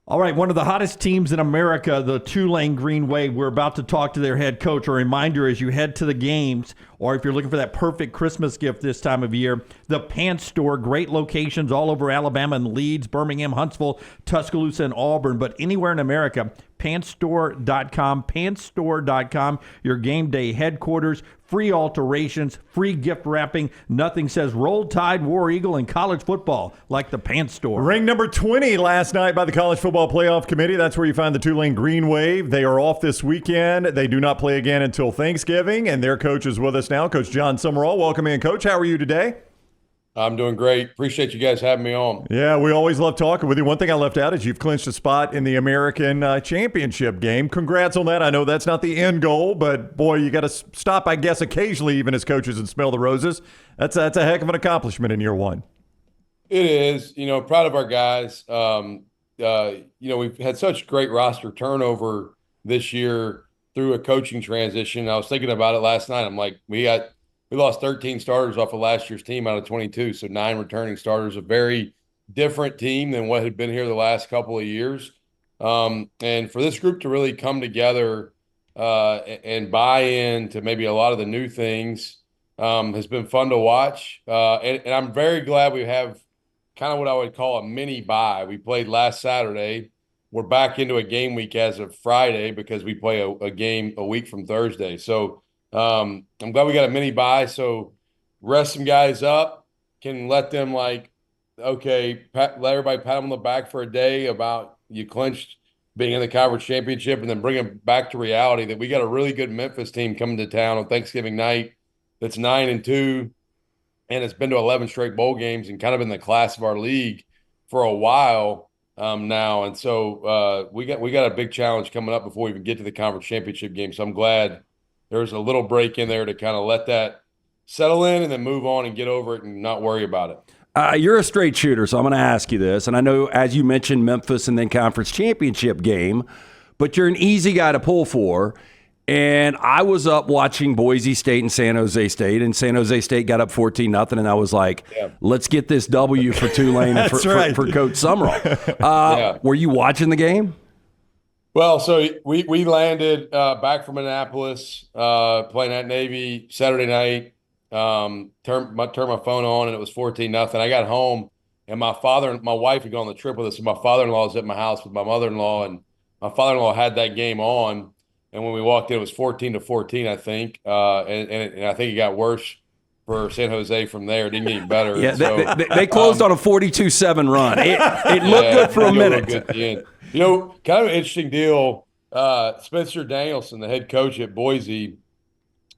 All right, one of the hottest teams in America, the Tulane Green Wave. We're about to talk to their head coach. A reminder as you head to the games, or if you're looking for that perfect Christmas gift this time of year, the Pants Store, great locations all over Alabama and Leeds, Birmingham, Huntsville, Tuscaloosa, and Auburn, but anywhere in America, pantstore.com, pantstore.com, your game day headquarters, free alterations, free gift wrapping. Nothing says Roll Tide, War Eagle, and college football like the Pants Store. Ring number 20 last night by the College Football Playoff Committee. That's where you find the Tulane Green Wave. They are off this weekend. They do not play again until Thanksgiving, and their coach is with us now, Coach Jon Sumrall. Welcome in, Coach. How are you today? I'm doing great. Appreciate you guys having me on. Yeah, we always love talking with you. One thing I left out is you've clinched a spot in the American Championship game. Congrats on that. I know that's not the end goal, but boy, you got to stop, I guess, occasionally even as coaches and smell the roses. That's a heck of an accomplishment in year one. It is. Proud of our guys. We've had such great roster turnover this year through a coaching transition. I was thinking about it last night. I'm like, we lost 13 starters off of last year's team out of 22, so 9 returning starters, a very different team than what had been here the last couple of years. And for this group to really come together and buy in to maybe a lot of the new things has been fun to watch. And I'm very glad we have kind of what I would call a mini bye. We played last Saturday. We're back into a game week as of Friday because we play a game a week from Thursday. So I'm glad we got a mini bye. So rest some guys up, can let them let everybody pat them on the back for a day about you clinched being in the conference championship, and then bring them back to reality that we got a really good Memphis team coming to town on Thanksgiving night that's 9-2, and it's been to 11 straight bowl games and kind of in the class of our league for a while now. And so we got a big challenge coming up before we even get to the conference championship game. So I'm glad there's a little break in there to kind of let that settle in and then move on and get over it and not worry about it. You're a straight shooter, so I'm going to ask you this. And I know, as you mentioned, Memphis and then conference championship game, but you're an easy guy to pull for. And I was up watching Boise State and San Jose State, and San Jose State got up 14-0, and I was like, let's get this W for Tulane and for Coach Sumrall. Were you watching the game? Well, so we landed back from Annapolis, playing at Navy Saturday night. Turned my phone on, and it was 14-0. I got home, and my wife had gone on the trip with us, and my father-in-law was at my house with my mother-in-law, and my father-in-law had that game on. And when we walked in, it was 14-14, I think, and I think it got worse for San Jose from there. It didn't get any better. Yeah, so, they closed on a 42-7 run. It looked good for a minute. Good at the end. Kind of an interesting deal. Spencer Danielson, the head coach at Boise,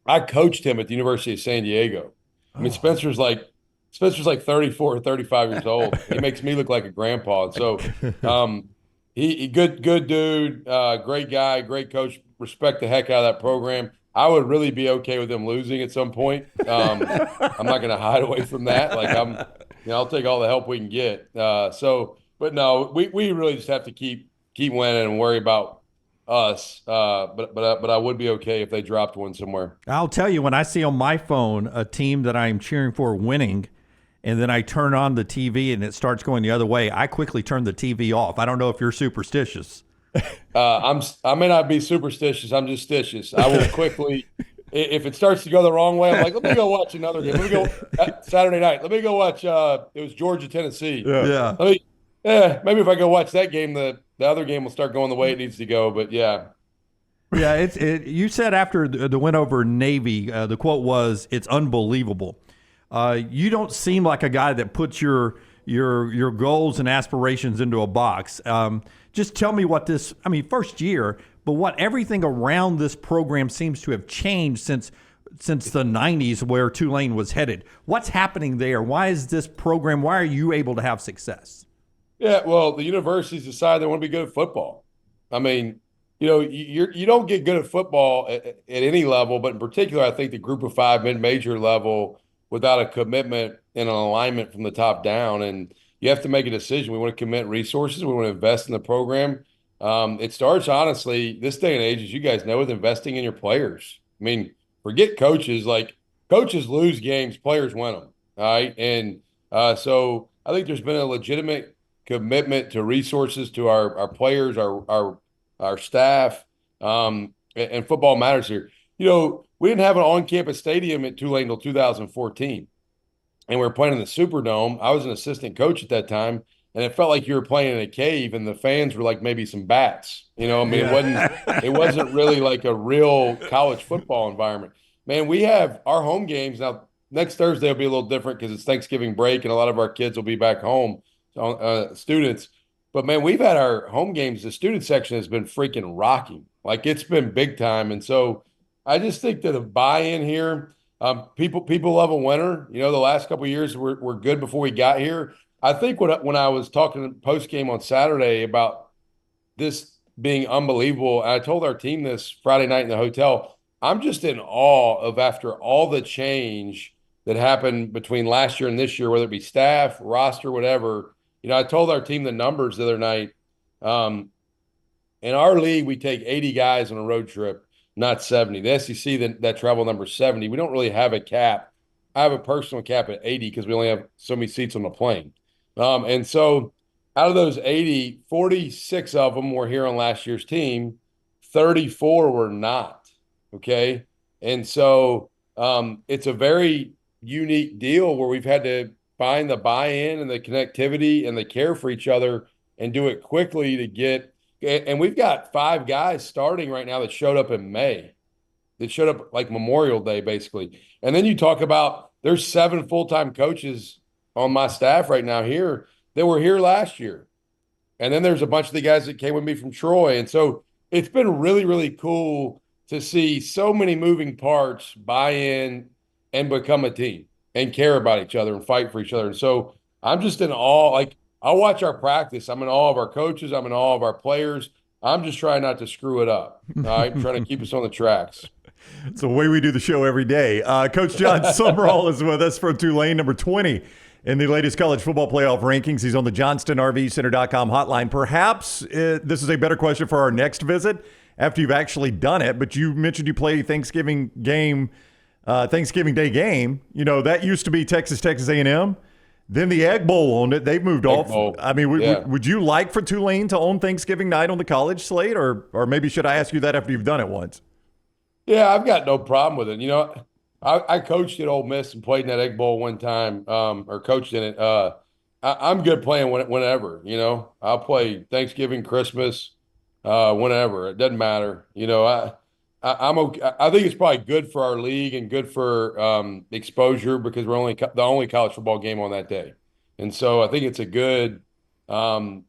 I coached him at the University of San Diego. I mean, Spencer's like 34 or 35 years old. He makes me look like a grandpa. So he good dude, great guy, great coach. Respect the heck out of that program. I would really be okay with them losing at some point. I'm not going to hide away from that. I'll take all the help we can get. But no, we really just have to keep winning and worry about us. But I would be okay if they dropped one somewhere. I'll tell you, when I see on my phone a team that I'm cheering for winning, and then I turn on the TV and it starts going the other way, I quickly turn the TV off. I don't know if you're superstitious. I may not be superstitious. I'm just stitious. I will quickly, if it starts to go the wrong way, I'm like, let me go watch another game. Let me go Saturday night. Let me go watch. It was Georgia, Tennessee. Yeah. Maybe if I go watch that game, the other game will start going the way it needs to go. But yeah. Yeah, you said after the win over Navy, the quote was, "It's unbelievable." You don't seem like a guy that puts your goals and aspirations into a box. Just tell me what first year, but what everything around this program seems to have changed since the 90s where Tulane was headed. What's happening there? Why is this program, why are you able to have success? Yeah, well, the universities decide they want to be good at football. I mean, you don't get good at football at any level, but in particular, I think the group of 5 mid-major level without a commitment and an alignment from the top down. And you have to make a decision. We want to commit resources. We want to invest in the program. It starts, honestly, this day and age, as you guys know, with investing in your players. I mean, forget coaches. Coaches lose games, players win them. All right. And so I think there's been a legitimate commitment to resources to our players, our staff, and football matters here. We didn't have an on-campus stadium at Tulane until 2014, and we were playing in the Superdome. I was an assistant coach at that time, and it felt like you were playing in a cave, and the fans were like maybe some bats. It wasn't really like a real college football environment. Man, we have our home games now. Next Thursday will be a little different because it's Thanksgiving break, and a lot of our kids will be back home, students. But man, we've had our home games. The student section has been freaking rocking. Like, it's been big time, and so I just think that a buy-in here. People love a winner. The last couple of years were good before we got here. I think when I was talking post game on Saturday about this being unbelievable, and I told our team this Friday night in the hotel, I'm just in awe of, after all the change that happened between last year and this year, whether it be staff, roster, whatever. I told our team the numbers the other night. In our league, we take 80 guys on a road trip, not 70. The SEC, that travel number is 70. We don't really have a cap. I have a personal cap at 80 because we only have so many seats on the plane. And so out of those 80, 46 of them were here on last year's team. 34 were not. Okay. And so it's a very unique deal where we've had to find the buy-in and the connectivity and the care for each other and do it quickly to get. And we've got 5 guys starting right now that showed up in May, that showed up like Memorial Day, basically. And then you talk about there's 7 full-time coaches on my staff right now here that were here last year. And then there's a bunch of the guys that came with me from Troy. And so it's been really, really cool to see so many moving parts buy in and become a team and care about each other and fight for each other. And so I'm just in awe. Like, I watch our practice. I'm in awe of our coaches. I'm in awe of our players. I'm just trying not to screw it up. All right. I'm trying to keep us on the tracks. It's the way we do the show every day. Coach Jon Sumrall is with us from Tulane, number 20 in the latest college football playoff rankings. He's on the JohnstonRVCenter.com hotline. Perhaps this is a better question for our next visit after you've actually done it, but you mentioned you play Thanksgiving Day game. That used to be Texas A&M. Then the Egg Bowl owned it. They've moved off. Bowl. I mean, would you like for Tulane to own Thanksgiving night on the college slate, or maybe should I ask you that after you've done it once? Yeah, I've got no problem with it. I coached at Ole Miss and played in that Egg Bowl one time, or coached in it. I'm good playing whenever. I'll play Thanksgiving, Christmas, whenever. It doesn't matter. I'm okay. I think it's probably good for our league and good for exposure because we're the only college football game on that day, and so I think it's a good, a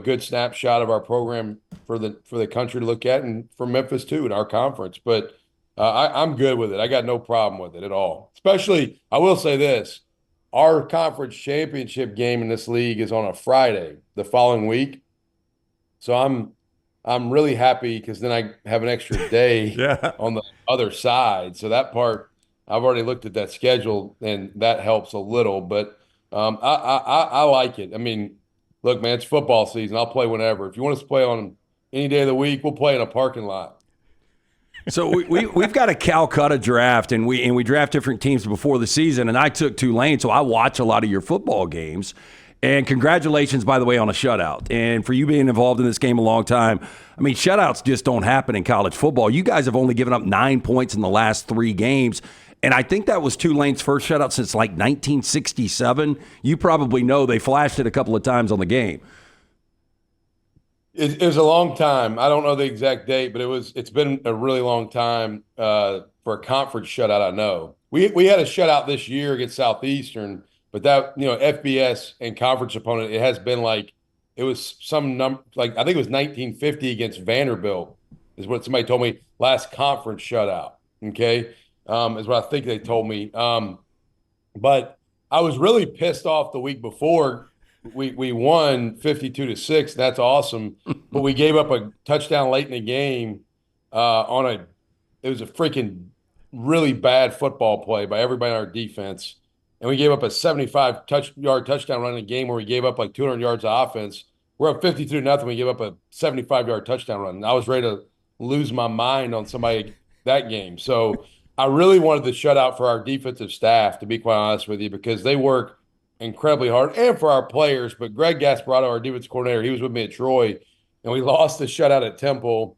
good snapshot of our program for the country to look at, and for Memphis too in our conference. But I'm good with it. I got no problem with it at all. Especially, I will say this: our conference championship game in this league is on a Friday the following week, so I'm really happy because then I have an extra day on the other side. So that part, I've already looked at that schedule, and that helps a little. But I like it. I mean, look, man, it's football season. I'll play whenever. If you want us to play on any day of the week, we'll play in a parking lot. So we've got a Calcutta draft, and we draft different teams before the season. And I took Tulane, so I watch a lot of your football games. And congratulations, by the way, on a shutout. And for you being involved in this game a long time, I mean, shutouts just don't happen in college football. You guys have only given up 9 points in the last 3 games. And I think that was Tulane's first shutout since like 1967. You probably know they flashed it a couple of times on the game. It was a long time. I don't know the exact date, but it's been a really long time for a conference shutout. I know we had a shutout this year against Southeastern. But that, FBS and conference opponent, it has been like, it was some number, like I think it was 1950 against Vanderbilt is what somebody told me, last conference shutout. Okay. Is what I think they told me. But I was really pissed off the week before. We won 52-6. That's awesome. But we gave up a touchdown late in the game it was a freaking really bad football play by everybody on our defense. And we gave up a 75-yard touchdown run in a game where we gave up like 200 yards of offense. We're up 52-0. We gave up a 75-yard touchdown run. And I was ready to lose my mind on somebody that game. So I really wanted the shutout for our defensive staff, to be quite honest with you, because they work incredibly hard, and for our players. But Greg Gasparotto, our defense coordinator, he was with me at Troy, and we lost the shutout at Temple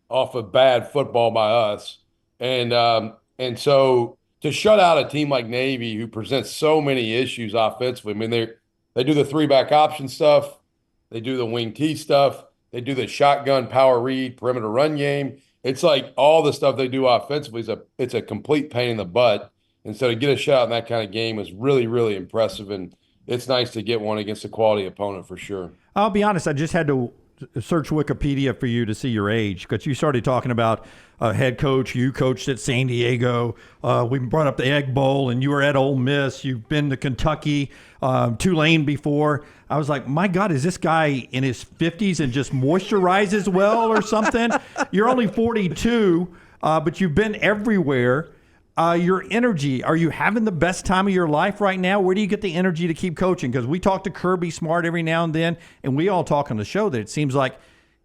off of bad football by us. And so to shut out a team like Navy, who presents so many issues offensively, I mean, they do the 3-back option stuff, they do the wing T stuff, they do the shotgun power read perimeter run game. It's like all the stuff they do offensively it's a complete pain in the butt. And so to get a shutout in that kind of game is really, really impressive. And it's nice to get one against a quality opponent for sure. I'll be honest, I just had to search Wikipedia for you to see your age, because you started talking about head coach. You coached at San Diego. We brought up the Egg Bowl, and you were at Ole Miss. You've been to Kentucky, Tulane before. I was like, my God, is this guy in his 50s and just moisturizes well or something? You're only 42, but you've been everywhere. Your energy, are you having the best time of your life right now? Where do you get the energy to keep coaching? Because we talk to Kirby Smart every now and then, and we all talk on the show that it seems like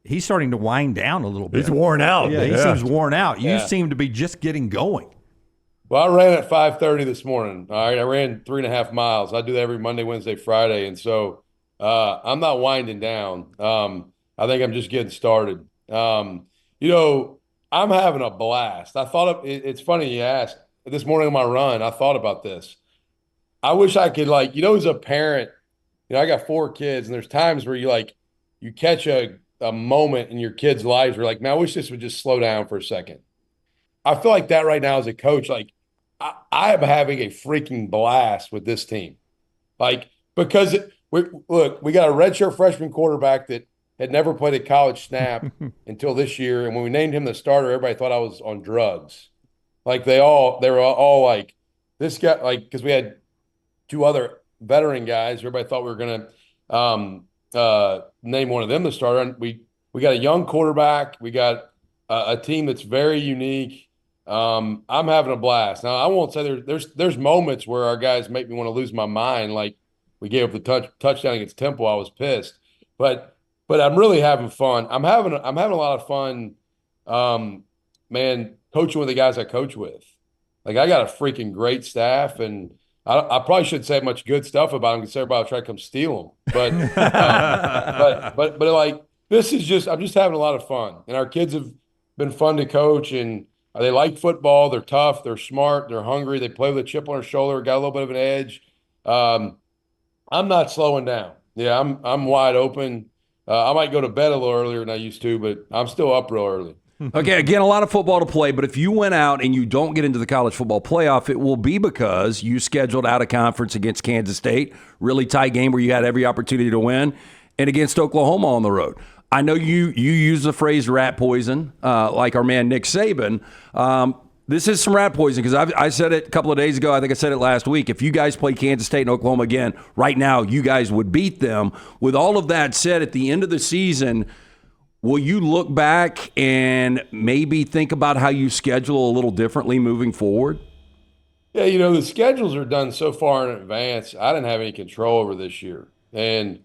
he's starting to wind down a little bit. He's worn out. Yeah, he seems worn out. You seem to be just getting going. Well, I ran at 5:30 this morning. All right, I ran 3.5 miles. I do that every Monday, Wednesday, Friday, and so I'm not winding down. I think I'm just getting started. I'm having a blast. I thought it's funny you asked. This morning on my run, I thought about this. I wish I could, as a parent, I got 4 kids, and there's times where you catch a moment in your kids' lives where man, I wish this would just slow down for a second. I feel like that right now as a coach. I am having a freaking blast with this team. Because we got a redshirt freshman quarterback that had never played a college snap until this year. And when we named him the starter, everybody thought I was on drugs. They were all like, this guy, because we had 2 other veteran guys. Everybody thought we were going to name one of them the starter. And we got a young quarterback. We got a team that's very unique. I'm having a blast. Now, I won't say there's moments where our guys make me want to lose my mind. Like we gave up the touchdown against Temple. I was pissed, but I'm really having fun. I'm having a lot of fun, man, coaching with the guys I coach with. I got a freaking great staff, and I probably shouldn't say much good stuff about them because everybody will try to come steal them. But this is I'm just having a lot of fun, and our kids have been fun to coach, and they like football. They're tough. They're smart. They're hungry. They play with a chip on their shoulder. Got a little bit of an edge. I'm not slowing down. Yeah, I'm wide open. I might go to bed a little earlier than I used to, but I'm still up real early. Okay, again, a lot of football to play, but if you went out and you don't get into the college football playoff, it will be because you scheduled out of conference against Kansas State, really tight game where you had every opportunity to win, and against Oklahoma on the road. I know you use the phrase rat poison, like our man Nick Saban. This is some rat poison because I said it a couple of days ago. I think I said it last week. If you guys play Kansas State and Oklahoma again, right now, you guys would beat them. With all of that said, at the end of the season, will you look back and maybe think about how you schedule a little differently moving forward? Yeah, the schedules are done so far in advance. I didn't have any control over this year. And,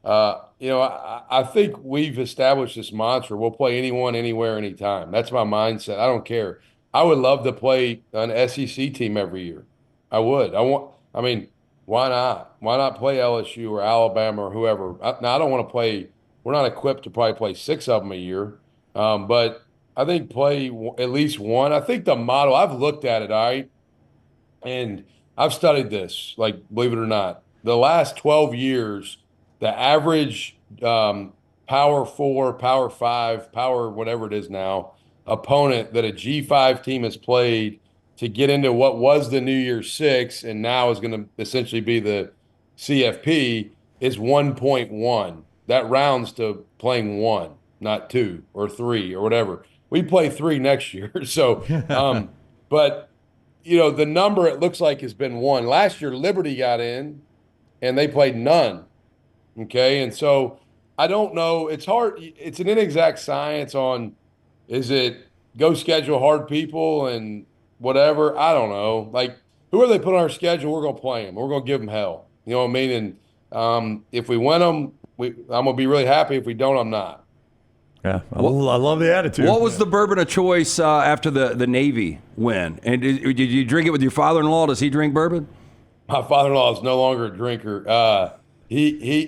I think we've established this mantra. We'll play anyone, anywhere, anytime. That's my mindset. I don't care. I would love to play an SEC team every year. I would. Why not? Why not play LSU or Alabama or whoever? Now, I don't want to play. We're not equipped to probably play 6 of them a year, but I think play at least one. I think the model, I've looked at it, all right, and I've studied this, believe it or not. The last 12 years, the average Power 4, Power 5, Power whatever it is now, opponent that a G5 team has played to get into what was the New Year's Six and now is going to essentially be the CFP is 1.1. That rounds to playing 1, not 2 or 3 or whatever. We play 3 next year. So, but, the number it looks like has been 1. Last year, Liberty got in and they played none. Okay. And so I don't know. It's hard. It's an inexact science on, is it go schedule hard people and whatever? I don't know. Whoever they put on our schedule, we're going to play them. We're going to give them hell. You know what I mean? And if we win them, I'm going to be really happy. If we don't, I'm not. Yeah, I love the attitude. What was the bourbon of choice after the Navy win? And did you drink it with your father-in-law? Does he drink bourbon? My father-in-law is no longer a drinker. He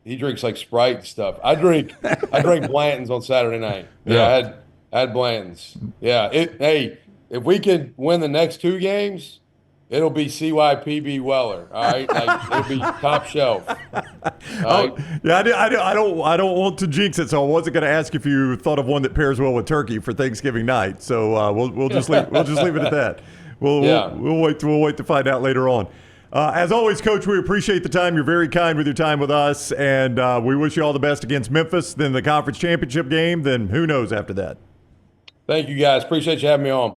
drinks like Sprite and stuff. I drink Blanton's on Saturday night. Yeah, I had Blanton's. Yeah. Hey, if we can win the next 2 games, it'll be CYPB Weller. All right, like it'll be top shelf. All right? Yeah, I don't want to jinx it, so I wasn't going to ask if you thought of one that pairs well with turkey for Thanksgiving night. So we'll just leave it at that. We'll wait to find out later on. As always, Coach, we appreciate the time. You're very kind with your time with us, and we wish you all the best against Memphis, then the conference championship game, then who knows after that. Thank you, guys. Appreciate you having me on.